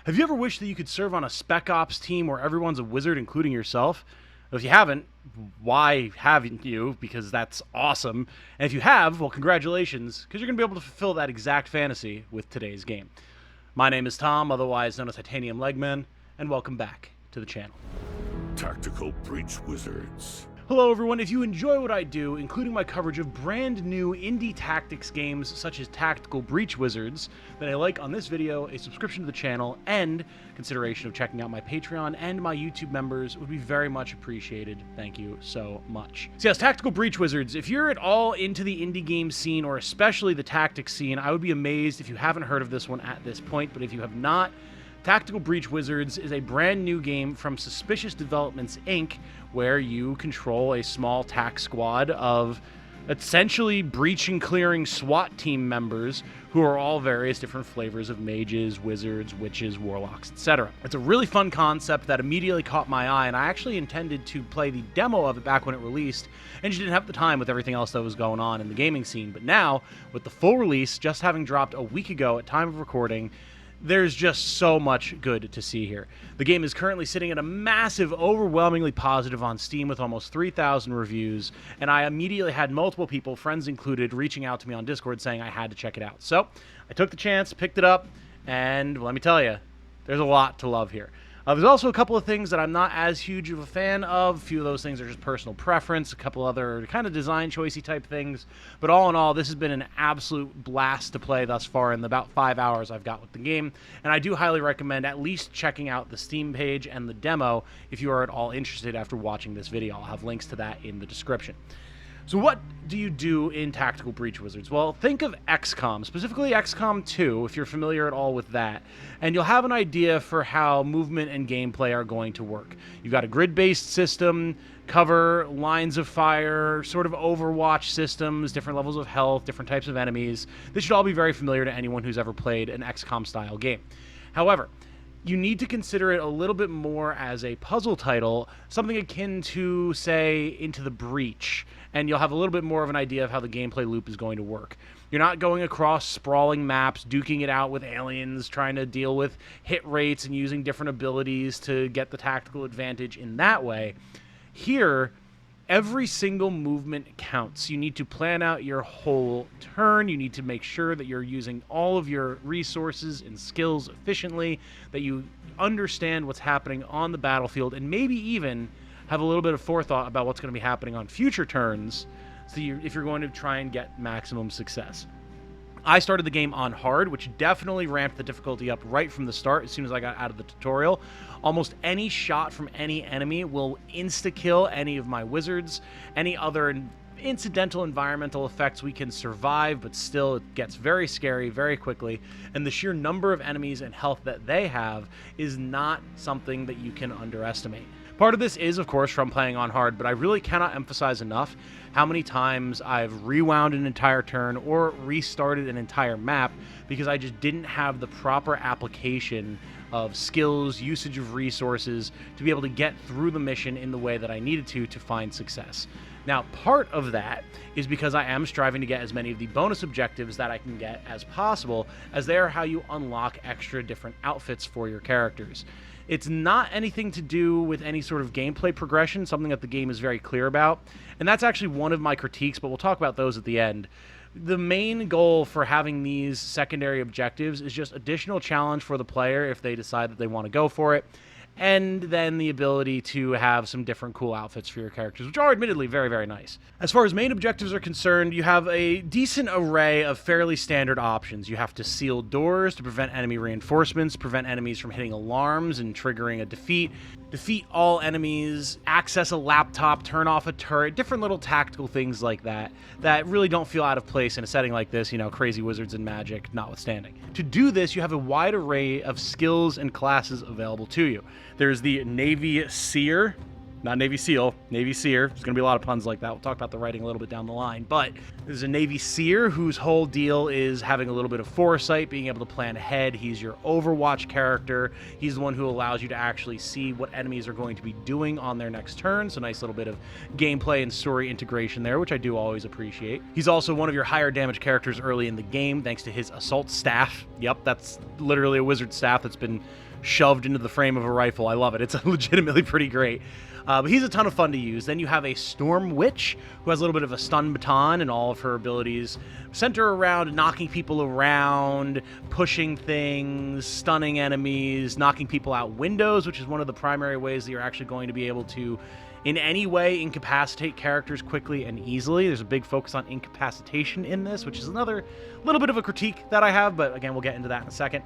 Have you ever wished that you could serve on a Spec Ops team where everyone's a wizard, including yourself? If you haven't, why haven't you? Because that's awesome. And if you have, well, congratulations, because you're going to be able to fulfill that exact fantasy with today's game. My name is Tom, otherwise known as Titanium Legman, and welcome back to the channel. Tactical Breach Wizards. Hello everyone, if you enjoy what I do, including my coverage of brand new indie tactics games such as Tactical Breach Wizards, then I like on this video a subscription to the channel and consideration of checking out my Patreon and my YouTube members would be very much appreciated. Thank you so much. So yes, Tactical Breach Wizards, if you're at all into the indie game scene or especially the tactics scene, I would be amazed if you haven't heard of this one at this point, but if you have not, Tactical Breach Wizards is a brand new game from Suspicious Developments, Inc., where you control a small tac squad of essentially breach and clearing SWAT team members who are all various different flavors of mages, wizards, witches, warlocks, etc. It's a really fun concept that immediately caught my eye, and I actually intended to play the demo of it back when it released, and just didn't have the time with everything else that was going on in the gaming scene. But now, with the full release, just having dropped a week ago at time of recording, there's just so much good to see here. The game is currently sitting at a massive, overwhelmingly positive on Steam with almost 3,000 reviews, and I immediately had multiple people, friends included, reaching out to me on Discord saying I had to check it out. So I took the chance, picked it up, and let me tell you, there's a lot to love here. There's also a couple of things that I'm not as huge of a fan of. A few of those things are just personal preference, a couple other kind of design choicey type things. But all in all, this has been an absolute blast to play thus far in the about 5 hours I've got with the game. And I do highly recommend at least checking out the Steam page and the demo if you are at all interested after watching this video. I'll have links to that in the description. So what do you do in Tactical Breach Wizards? Well, think of XCOM, specifically XCOM 2, if you're familiar at all with that, and you'll have an idea for how movement and gameplay are going to work. You've got a grid-based system, cover, lines of fire, sort of Overwatch systems, different levels of health, different types of enemies. This should all be very familiar to anyone who's ever played an XCOM-style game. However, you need to consider it a little bit more as a puzzle title, something akin to, say, Into the Breach, and you'll have a little bit more of an idea of how the gameplay loop is going to work. You're not going across sprawling maps, duking it out with aliens, trying to deal with hit rates and using different abilities to get the tactical advantage in that way. Here, every single movement counts. You need to plan out your whole turn. You need to make sure that you're using all of your resources and skills efficiently, that you understand what's happening on the battlefield, and maybe even have a little bit of forethought about what's going to be happening on future turns, so if you're going to try and get maximum success. I started the game on hard, which definitely ramped the difficulty up right from the start as soon as I got out of the tutorial. Almost any shot from any enemy will insta-kill any of my wizards. Any other incidental environmental effects we can survive, but still it gets very scary very quickly. And the sheer number of enemies and health that they have is not something that you can underestimate. Part of this is, of course, from playing on hard, but I really cannot emphasize enough how many times I've rewound an entire turn or restarted an entire map because I just didn't have the proper application of skills, usage of resources to be able to get through the mission in the way that I needed to find success. Now, part of that is because I am striving to get as many of the bonus objectives that I can get as possible, as they are how you unlock extra different outfits for your characters. It's not anything to do with any sort of gameplay progression, something that the game is very clear about. And that's actually one of my critiques, but we'll talk about those at the end. The main goal for having these secondary objectives is just additional challenge for the player if they decide that they want to go for it. And then the ability to have some different cool outfits for your characters, which are admittedly very, very nice. As far as main objectives are concerned, you have a decent array of fairly standard options. You have to seal doors to prevent enemy reinforcements, prevent enemies from hitting alarms and triggering a defeat all enemies, access a laptop, turn off a turret, different little tactical things like that that really don't feel out of place in a setting like this, you know, crazy wizards and magic notwithstanding. To do this, you have a wide array of skills and classes available to you. There's the Navy Seer, not Navy SEAL, Navy Seer. There's going to be a lot of puns like that. We'll talk about the writing a little bit down the line. But there's a Navy Seer whose whole deal is having a little bit of foresight, being able to plan ahead. He's your Overwatch character. He's the one who allows you to actually see what enemies are going to be doing on their next turn. So nice little bit of gameplay and story integration there, which I do always appreciate. He's also one of your higher damage characters early in the game, thanks to his assault staff. Yep, that's literally a wizard staff that's been shoved into the frame of a rifle. I love it. It's legitimately pretty great. But he's a ton of fun to use. Then you have a Storm Witch, who has a little bit of a stun baton, and all of her abilities center around knocking people around, pushing things, stunning enemies, knocking people out windows, which is one of the primary ways that you're actually going to be able to, in any way, incapacitate characters quickly and easily. There's a big focus on incapacitation in this, which is another little bit of a critique that I have, but again, we'll get into that in a second.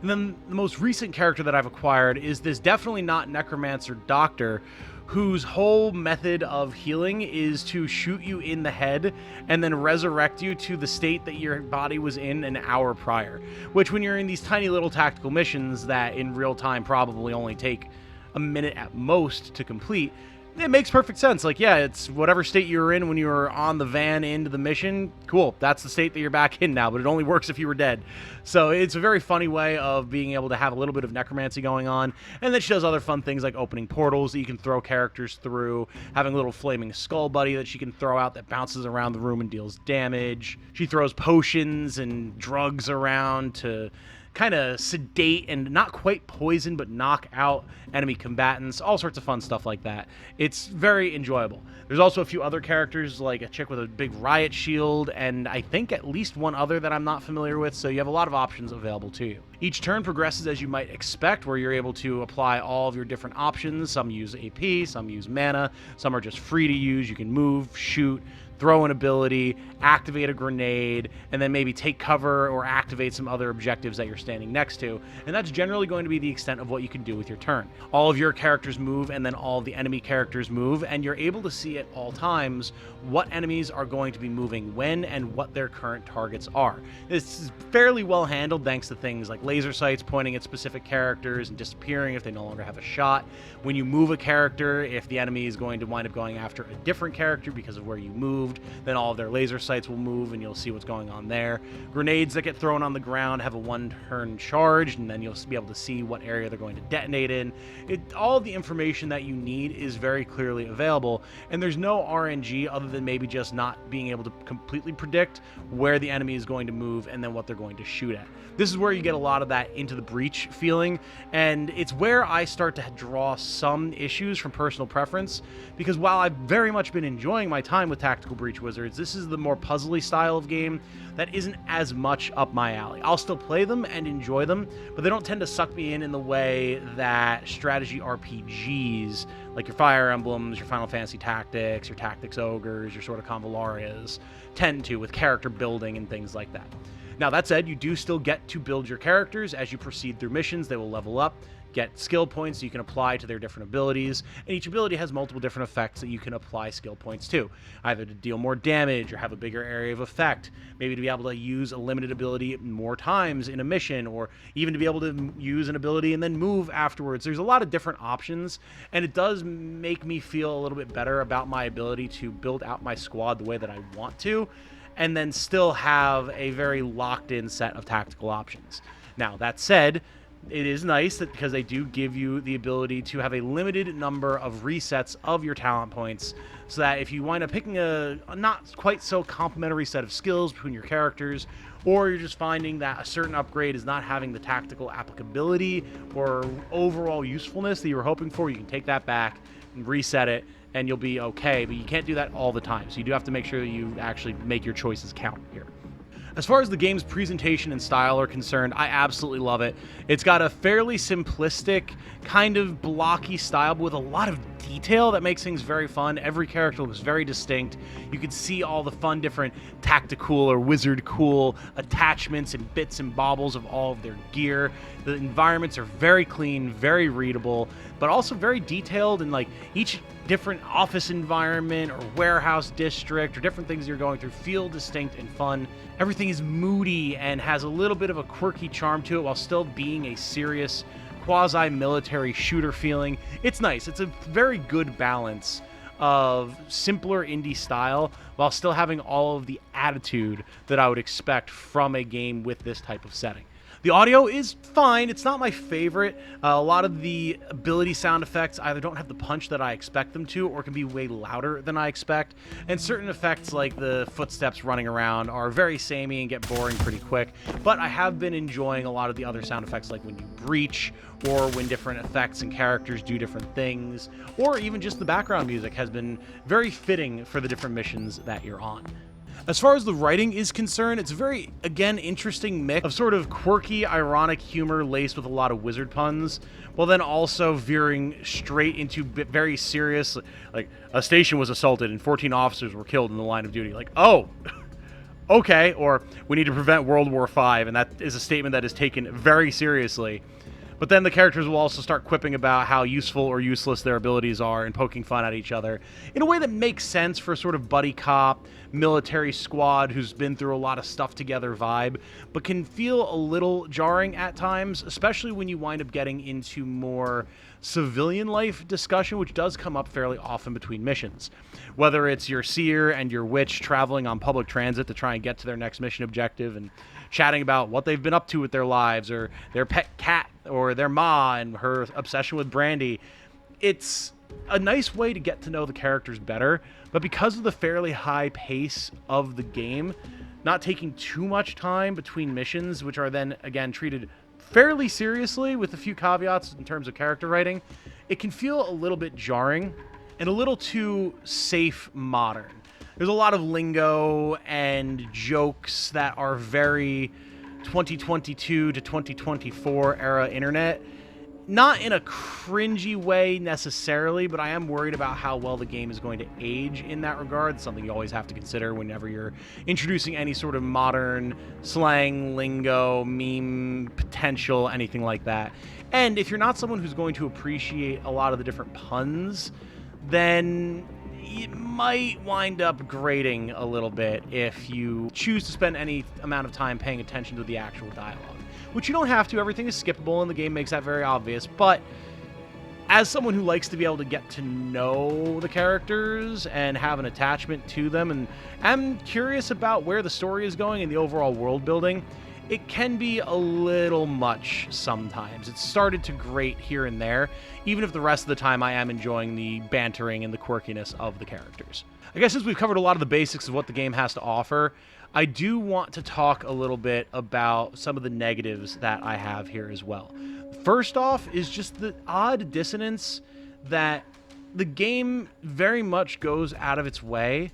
And then the most recent character that I've acquired is this definitely not Necromancer Doctor, whose whole method of healing is to shoot you in the head and then resurrect you to the state that your body was in an hour prior, which when you're in these tiny little tactical missions that in real time probably only take a minute at most to complete, it makes perfect sense. Like, yeah, it's whatever state you were in when you were on the van into the mission. Cool. That's the state that you're back in now, but it only works if you were dead. So it's a very funny way of being able to have a little bit of necromancy going on. And then she does other fun things like opening portals that you can throw characters through, having a little flaming skull buddy that she can throw out that bounces around the room and deals damage. She throws potions and drugs around to kind of sedate and not quite poison, but knock out enemy combatants, all sorts of fun stuff like that. It's very enjoyable. There's also a few other characters, like a chick with a big riot shield, and I think at least one other that I'm not familiar with, so you have a lot of options available to you. Each turn progresses as you might expect, where you're able to apply all of your different options. Some use AP, some use mana, some are just free to use. You can move, shoot, throw an ability, activate a grenade, and then maybe take cover or activate some other objectives that you're standing next to. And that's generally going to be the extent of what you can do with your turn. All of your characters move, and then all of the enemy characters move, and you're able to see at all times what enemies are going to be moving when and what their current targets are. This is fairly well handled thanks to things like laser sights pointing at specific characters and disappearing if they no longer have a shot. When you move a character, if the enemy is going to wind up going after a different character because of where you moved, then all of their laser sights will move and you'll see what's going on there. Grenades that get thrown on the ground have a one-turn charge, and then you'll be able to see what area they're going to detonate in. All the information that you need is very clearly available, and there's no RNG other than maybe just not being able to completely predict where the enemy is going to move and then what they're going to shoot at. This is where you get a lot of that Into the Breach feeling, and it's where I start to draw some issues from personal preference, because while I've very much been enjoying my time with Tactical Breach Wizards, this is the more puzzly style of game that isn't as much up my alley. I'll still play them and enjoy them, but they don't tend to suck me in the way that strategy RPGs, like your Fire Emblems, your Final Fantasy Tactics, your Tactics Ogres, your sort of Convalarias, tend to, with character building and things like that. Now, that said, you do still get to build your characters as you proceed through missions. They will level up, get skill points you can apply to their different abilities, and each ability has multiple different effects that you can apply skill points to, either to deal more damage or have a bigger area of effect, maybe to be able to use a limited ability more times in a mission, or even to be able to use an ability and then move afterwards. There's a lot of different options, and it does make me feel a little bit better about my ability to build out my squad the way that I want to, and then still have a very locked-in set of tactical options. Now, that said, it is nice that because they do give you the ability to have a limited number of resets of your talent points, so that if you wind up picking a not quite so complementary set of skills between your characters, or you're just finding that a certain upgrade is not having the tactical applicability or overall usefulness that you were hoping for, you can take that back and reset it, and you'll be okay. But you can't do that all the time, so you do have to make sure that you actually make your choices count here. As far as the game's presentation and style are concerned, I absolutely love it. It's got a fairly simplistic, kind of blocky style, but with a lot of detail that makes things very fun. Every character looks very distinct. You can see all the fun different tactical or wizard cool attachments and bits and baubles of all of their gear. The environments are very clean, very readable, but also very detailed, and like each different office environment or warehouse district or different things you're going through feel distinct and fun. Everything is moody and has a little bit of a quirky charm to it while still being a serious quasi-military shooter feeling. It's nice. It's a very good balance of simpler indie style while still having all of the attitude that I would expect from a game with this type of setting. The audio is fine. It's not my favorite. A lot of the ability sound effects either don't have the punch that I expect them to or can be way louder than I expect. And certain effects like the footsteps running around are very samey and get boring pretty quick. But I have been enjoying a lot of the other sound effects, like when you breach or when different effects and characters do different things, or even just the background music has been very fitting for the different missions that you're on. As far as the writing is concerned, it's a very, again, interesting mix of sort of quirky, ironic humor laced with a lot of wizard puns, while then also veering straight into very serious, like, a station was assaulted and 14 officers were killed in the line of duty. Like, oh, okay, or we need to prevent World War V, and that is a statement that is taken very seriously. But then the characters will also start quipping about how useful or useless their abilities are and poking fun at each other in a way that makes sense for a sort of buddy cop, military squad who's been through a lot of stuff together vibe, but can feel a little jarring at times, especially when you wind up getting into more civilian life discussion, which does come up fairly often between missions. Whether it's your seer and your witch traveling on public transit to try and get to their next mission objective and chatting about what they've been up to with their lives, or their pet cat, or their ma and her obsession with brandy. It's a nice way to get to know the characters better, but because of the fairly high pace of the game, not taking too much time between missions, which are then, again, treated fairly seriously with a few caveats in terms of character writing, it can feel a little bit jarring and a little too safe modern. There's a lot of lingo and jokes that are very 2022 to 2024 era internet. Not in a cringy way necessarily, but I am worried about how well the game is going to age in that regard. It's something you always have to consider whenever you're introducing any sort of modern slang, lingo, meme potential, anything like that. And if you're not someone who's going to appreciate a lot of the different puns, then it might wind up grating a little bit if you choose to spend any amount of time paying attention to the actual dialogue. Which you don't have to. Everything is skippable, and the game makes that very obvious. But as someone who likes to be able to get to know the characters and have an attachment to them, and I'm curious about where the story is going and the overall world building, it can be a little much sometimes. It's started to grate here and there, even if the rest of the time I am enjoying the bantering and the quirkiness of the characters. I guess since we've covered a lot of the basics of what the game has to offer, I do want to talk a little bit about some of the negatives that I have here as well. First off is just the odd dissonance that the game very much goes out of its way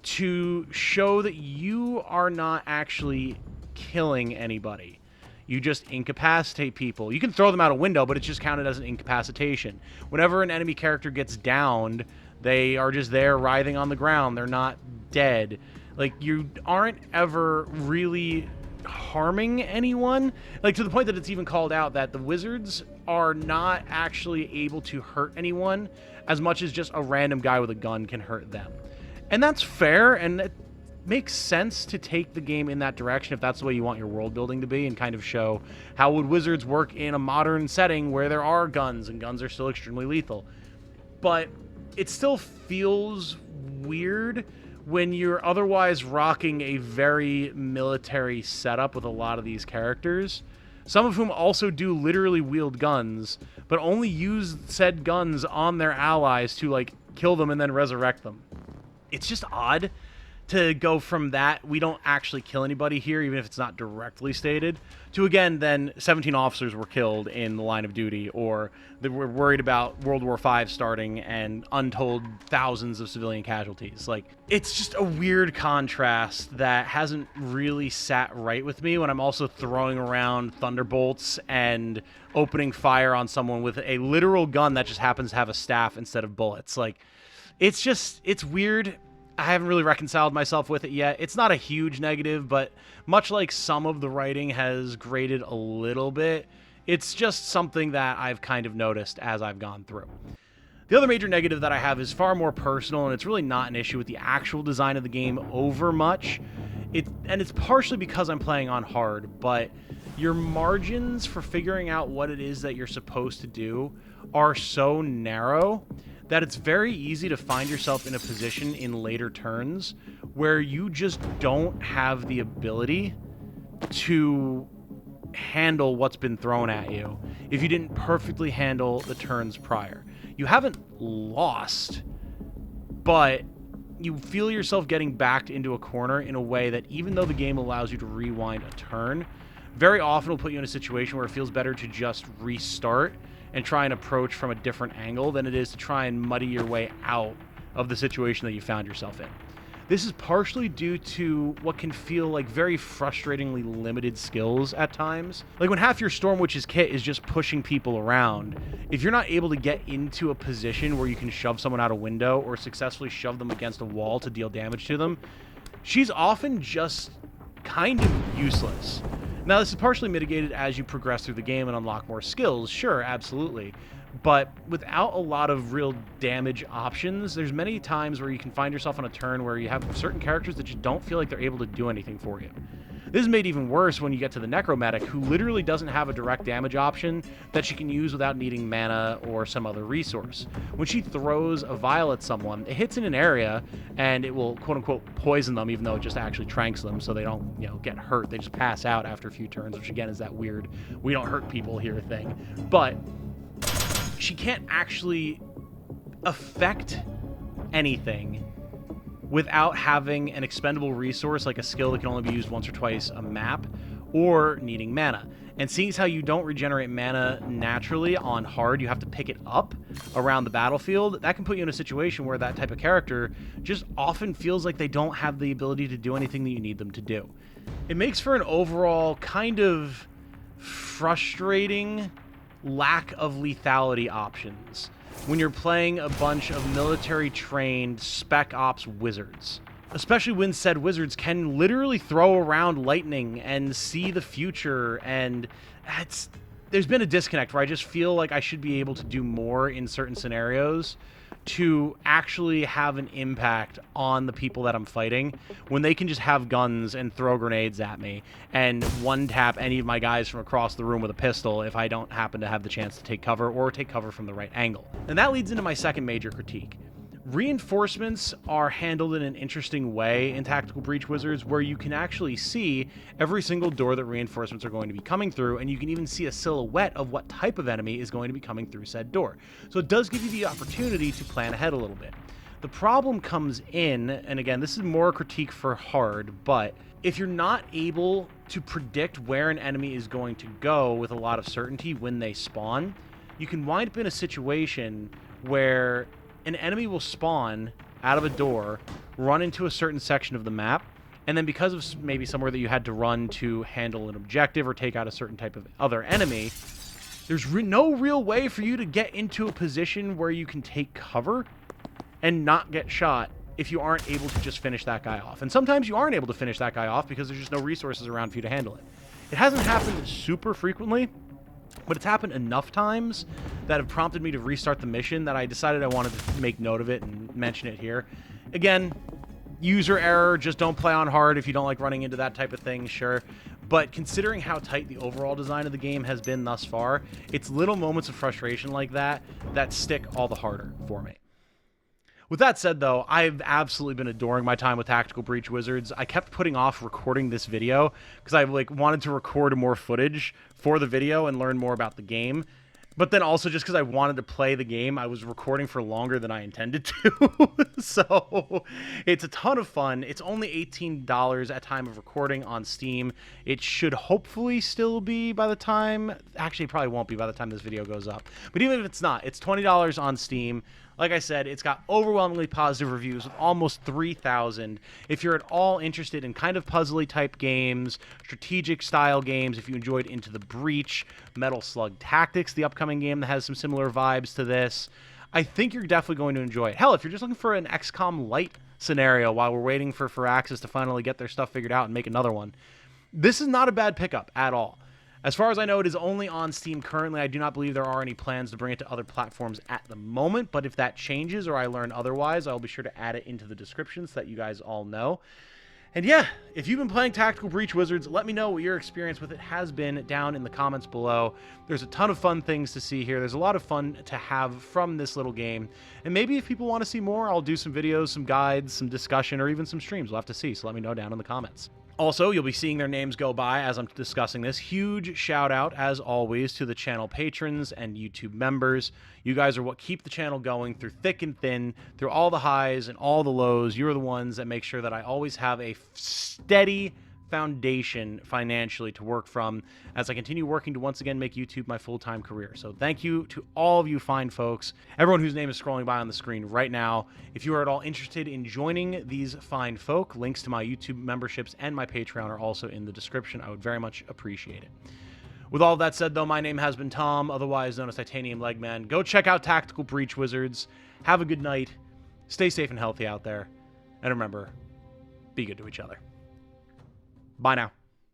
to show that you are not actually killing anybody. You just incapacitate people. You can throw them out a window, but it's just counted as an incapacitation. Whenever an enemy character gets downed, they are just there writhing on the ground. They're not dead. Like, you aren't ever really harming anyone. Like, to the point that it's even called out that the wizards are not actually able to hurt anyone as much as just a random guy with a gun can hurt them. And that's fair, and it makes sense to take the game in that direction if that's the way you want your world building to be, and kind of show how would wizards work in a modern setting where there are guns, and guns are still extremely lethal. But it still feels weird when you're otherwise rocking a very military setup with a lot of these characters, some of whom also do literally wield guns, but only use said guns on their allies to, like, kill them and then resurrect them. It's just odd to go from that, we don't actually kill anybody here, even if it's not directly stated, to, again, then 17 officers were killed in the line of duty, or that we're worried about World War V starting and untold thousands of civilian casualties. Like, it's just a weird contrast that hasn't really sat right with me when I'm also throwing around thunderbolts and opening fire on someone with a literal gun that just happens to have a staff instead of bullets. Like, it's weird. I haven't really reconciled myself with it yet. It's not a huge negative, but much like some of the writing has grated a little bit, it's just something that I've kind of noticed as I've gone through. The other major negative that I have is far more personal, and it's really not an issue with the actual design of the game over much. And it's partially because I'm playing on hard, but your margins for figuring out what it is that you're supposed to do are so narrow that it's very easy to find yourself in a position in later turns where you just don't have the ability to handle what's been thrown at you, if you didn't perfectly handle the turns prior. You haven't lost, but you feel yourself getting backed into a corner in a way that, even though the game allows you to rewind a turn, very often will put you in a situation where it feels better to just restart and try and approach from a different angle than it is to try and muddy your way out of the situation that you found yourself in. This is partially due to what can feel like very frustratingly limited skills at times. Like when half your Storm Witch's kit is just pushing people around, if you're not able to get into a position where you can shove someone out a window or successfully shove them against a wall to deal damage to them, she's often just kind of useless. Now, this is partially mitigated as you progress through the game and unlock more skills, sure, absolutely. But without a lot of real damage options, there's many times where you can find yourself on a turn where you have certain characters that just don't feel like they're able to do anything for you. This is made even worse when you get to the Necromantic, who literally doesn't have a direct damage option that she can use without needing mana or some other resource. When she throws a vial at someone, it hits in an area, and it will quote-unquote poison them, even though it just actually tranks them, so they don't, get hurt. They just pass out after a few turns, which again is that weird we don't hurt people here thing. But she can't actually affect anything without having an expendable resource like a skill that can only be used once or twice a map, or needing mana. And seeing as how you don't regenerate mana naturally on hard, you have to pick it up around the battlefield, that can put you in a situation where that type of character just often feels like they don't have the ability to do anything that you need them to do. It makes for an overall kind of frustrating lack of lethality options when you're playing a bunch of military-trained spec ops wizards. Especially when said wizards can literally throw around lightning and see the future, and there's been a disconnect where I just feel like I should be able to do more in certain scenarios to actually have an impact on the people that I'm fighting, when they can just have guns and throw grenades at me and one-tap any of my guys from across the room with a pistol if I don't happen to have the chance to take cover or take cover from the right angle. And that leads into my second major critique. Reinforcements are handled in an interesting way in Tactical Breach Wizards, where you can actually see every single door that reinforcements are going to be coming through, and you can even see a silhouette of what type of enemy is going to be coming through said door. So it does give you the opportunity to plan ahead a little bit. The problem comes in, and again, this is more a critique for hard, but if you're not able to predict where an enemy is going to go with a lot of certainty when they spawn, you can wind up in a situation where an enemy will spawn out of a door, run into a certain section of the map, and then because of maybe somewhere that you had to run to handle an objective or take out a certain type of other enemy, there's no real way for you to get into a position where you can take cover and not get shot if you aren't able to just finish that guy off. And sometimes you aren't able to finish that guy off because there's just no resources around for you to handle it. It hasn't happened super frequently, but it's happened enough times that have prompted me to restart the mission that I decided I wanted to make note of it and mention it here. Again, user error, just don't play on hard if you don't like running into that type of thing, sure. But considering how tight the overall design of the game has been thus far, it's little moments of frustration like that that stick all the harder for me. With that said, though, I've absolutely been adoring my time with Tactical Breach Wizards. I kept putting off recording this video because I wanted to record more footage for the video and learn more about the game. But then also just because I wanted to play the game, I was recording for longer than I intended to. So it's a ton of fun. It's only $18 at time of recording on Steam. It should hopefully still be by the time... Actually, it probably won't be by the time this video goes up. But even if it's not, it's $20 on Steam. Like I said, it's got overwhelmingly positive reviews with almost 3,000. If you're at all interested in kind of puzzly type games, strategic style games, if you enjoyed Into the Breach, Metal Slug Tactics, the upcoming game that has some similar vibes to this, I think you're definitely going to enjoy it. Hell, if you're just looking for an XCOM light scenario while we're waiting for Firaxis to finally get their stuff figured out and make another one, this is not a bad pickup at all. As far as I know, it is only on Steam currently. I do not believe there are any plans to bring it to other platforms at the moment, but if that changes or I learn otherwise, I'll be sure to add it into the description so that you guys all know. And yeah, if you've been playing Tactical Breach Wizards, let me know what your experience with it has been down in the comments below. There's a ton of fun things to see here. There's a lot of fun to have from this little game. And maybe if people want to see more, I'll do some videos, some guides, some discussion, or even some streams. We'll have to see, so let me know down in the comments. Also, you'll be seeing their names go by as I'm discussing this. Huge shout out, as always, to the channel patrons and YouTube members. You guys are what keep the channel going through thick and thin, through all the highs and all the lows. You're the ones that make sure that I always have a steady foundation financially to work from as I continue working to once again make YouTube my full-time career. So thank you to all of you fine folks, everyone whose name is scrolling by on the screen right now. If you are at all interested in joining these fine folk, links to my YouTube memberships and my Patreon are also in the description. I would very much appreciate it. With all of that said, though, my name has been Tom, otherwise known as Titanium Legman. Go check out Tactical Breach Wizards. Have a good night. Stay safe and healthy out there. And remember, be good to each other. Bye now.